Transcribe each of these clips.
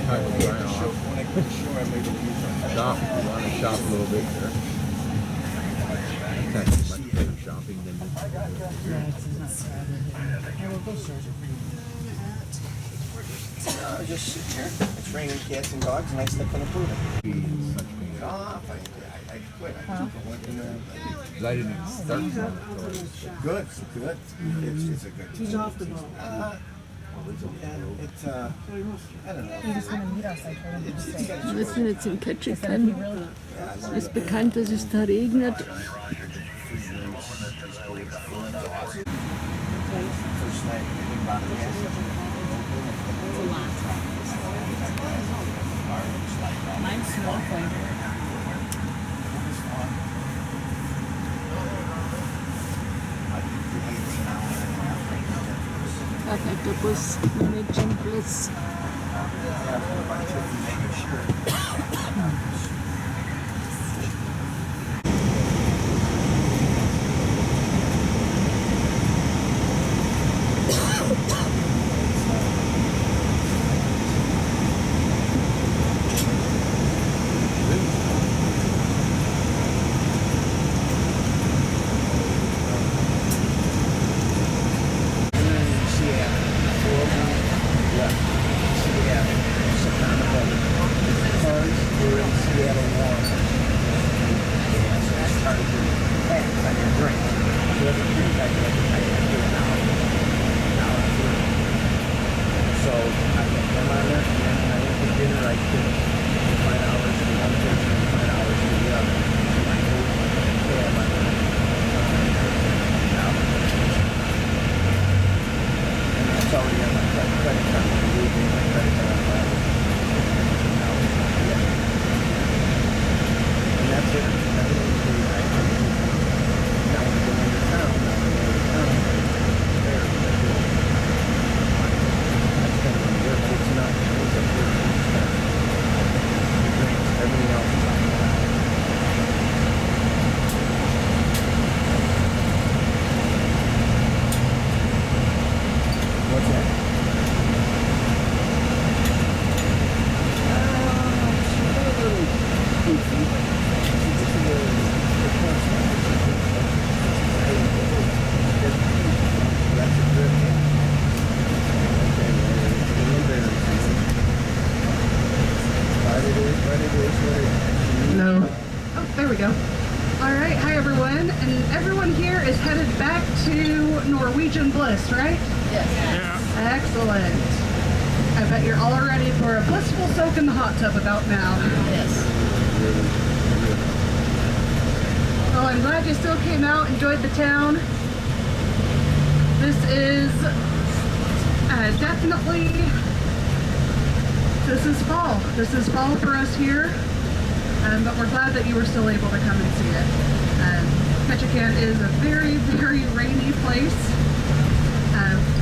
Cut the dry off. When I put the show, I'm able to use my Shop if you want to shop a little bit there. It's actually much better shopping than this. Yeah, it's not crowded. Yeah, well, those stores are pretty just sit here. It's raining cats and dogs, and I step on the food. Off. I quit. I didn't even start from the store. Good, good. It's a good. He's off the boat. It's I don't know. He was going to meet us. I told him to stay. Wir sind jetzt in Ketchikan. Really, Es ist bekannt, dass es da regnet. First night, we bought a gas. it's a lot. Mine's snow fighter. Perfekt, der Bus, Regen Plus. No. Oh, there we go. All right. Hi, everyone. And everyone here is headed back to Norwegian Bliss, right? Yes. Yeah. Excellent. I bet you're all ready for a blissful soak in the hot tub about now. Yes. Well, I'm glad you still came out, enjoyed the town. This is definitely, this is fall. This is fall for us here. But we're glad that you were still able to come and see it. Ketchikan is a very, very rainy place.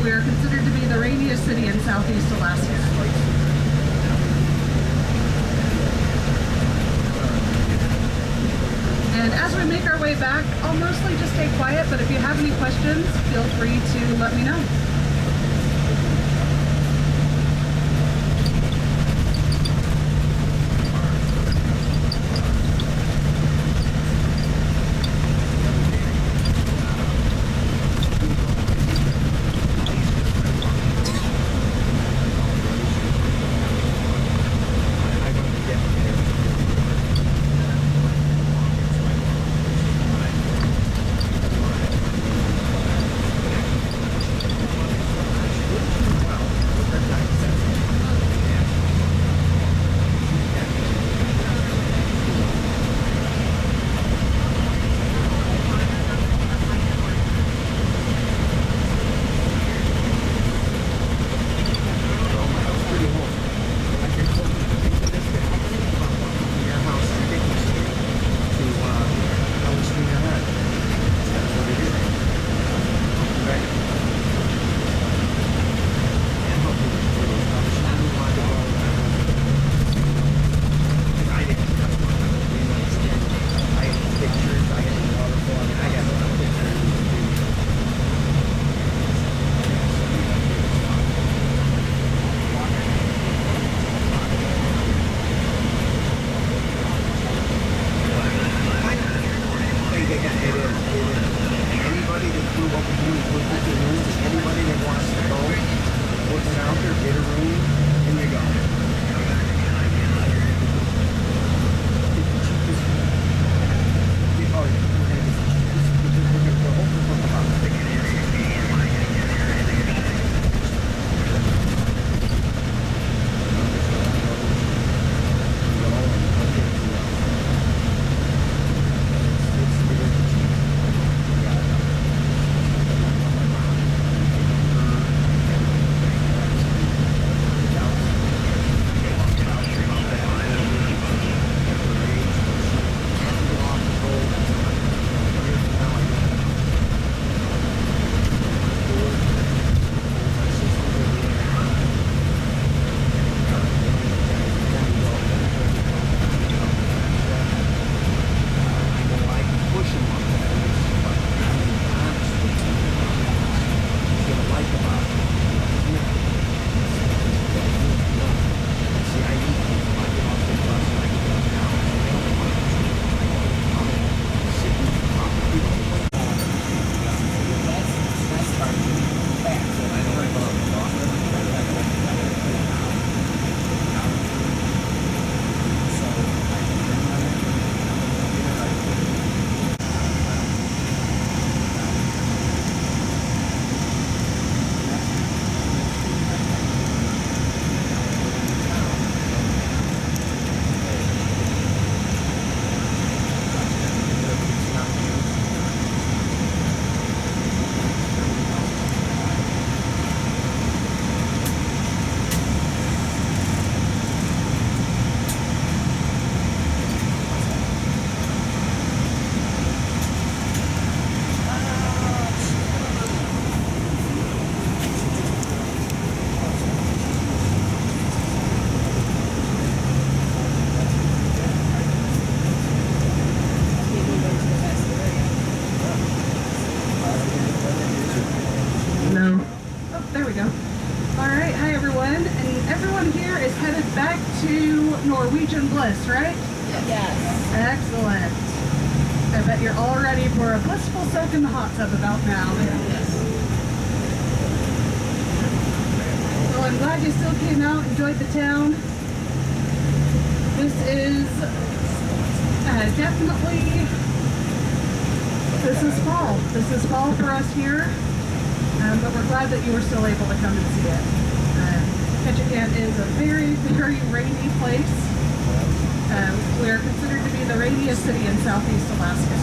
We are considered to be the rainiest city in Southeast Alaska. And as we make our way back, I'll mostly just stay quiet, but if you have any questions, feel free to let me know. we go. All right, hi everyone. And everyone here is headed back to Norwegian Bliss, right? Yes. Excellent. I bet you're all ready for a blissful soak in the hot tub about now. Well, I'm glad you still came out, enjoyed the town. This is definitely, this is fall. This is fall for us here, but we're glad that you were still able to come and see it. Ketchikan is a very, very rainy place. We're considered to be the rainiest city in Southeast Alaska.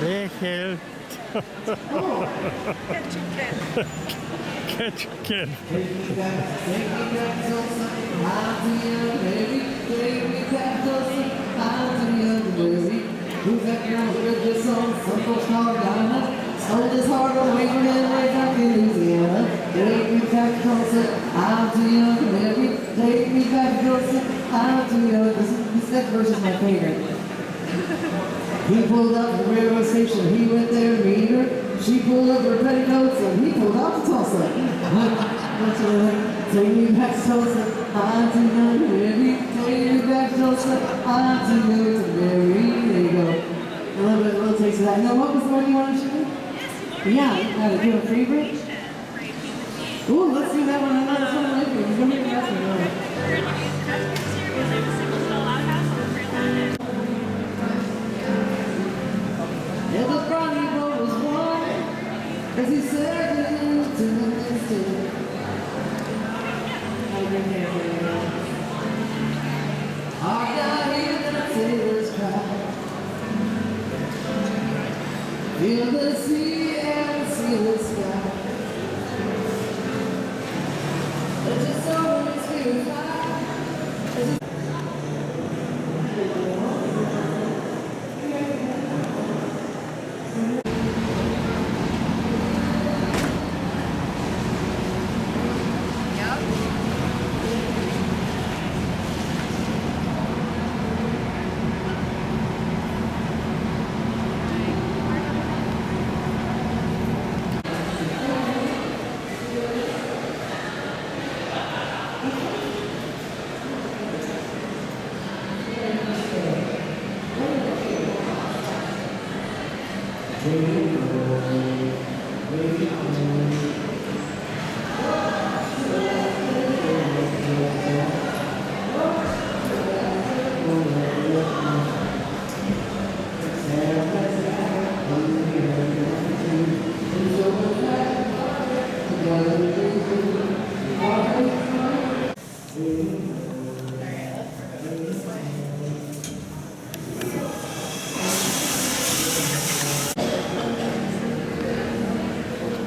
Regen. Ketchikan. Sold his heart away from him way back in Louisiana. Take me back closer, I'm too young to marry. Take me back closer, I'm too young. This next verse is my favorite. He pulled up the railroad station, he went there to meet her. She pulled up her petticoats and he pulled out the Tulsa. Take me back closer, I'm too young to marry. Take me back closer, I'm too young to marry. There you go. A little taste of that. Now, what was the one you wanted to do? Yeah, do you have a favorite? Ooh, let's do that one. I know that's one of my favorites. Let me get that one. Yeah, the froggy boat was warm as he said into the mist. Our guy here that sailors cry. Feel the sea and see the sky. Let's just always feel fly.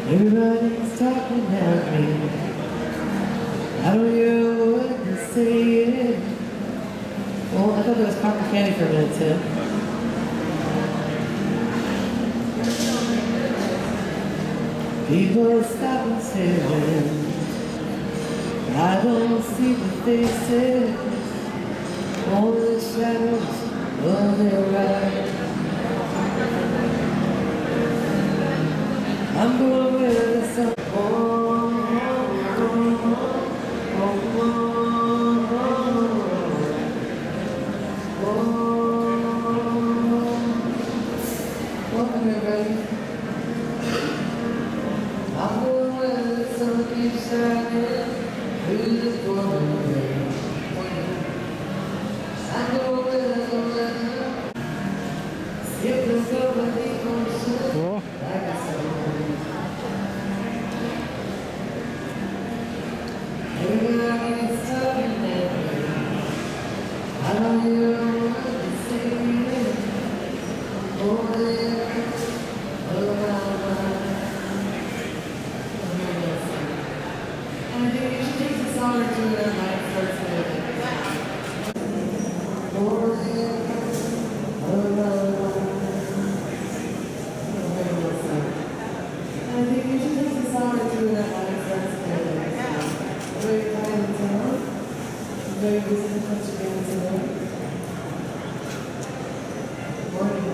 Everybody's talking at me. I don't know what to say. Well, I thought there was cotton candy for a minute too. People stop and stare. I don't see the faces, only the shadows of their eyes. I'm going where the sun. Welcome everybody. I'm going where the sun keeps shining through the pouring rain. I'm going where the sun skipping over the ocean like a song. Everybody's talking at me. I don't hear what they say. Over there, around my. I think it should take a song or two that might start singing. Over there, around my. I think you should take a song or two that might start singing. Very kind in town. Very busy in Ketchikan today. Morning.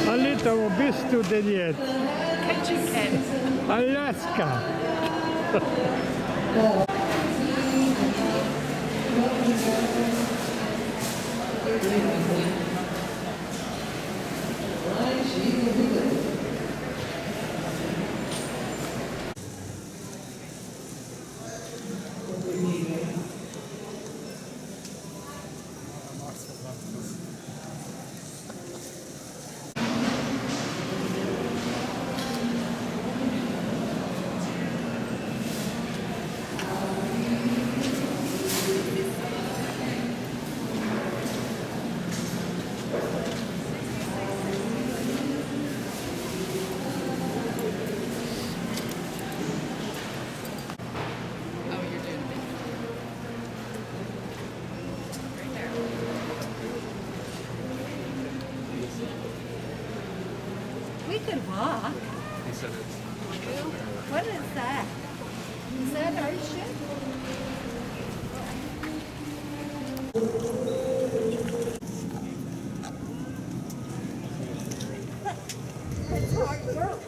A little bit to the yet. Ketchikan. Alaska. We could walk. He said it's. What is that? Is that our ship? It's hard work.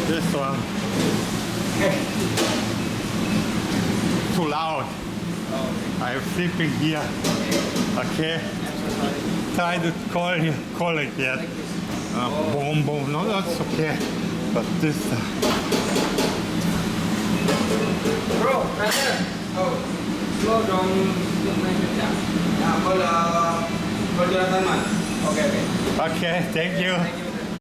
This one. Too loud. I'm sleeping here. Okay. Try to call it yet. Boom, boom. No, that's okay. But this. Bro, right there. Oh, slow down. Hold Jonathan, man. Okay, okay. Okay, thank you. Thank you.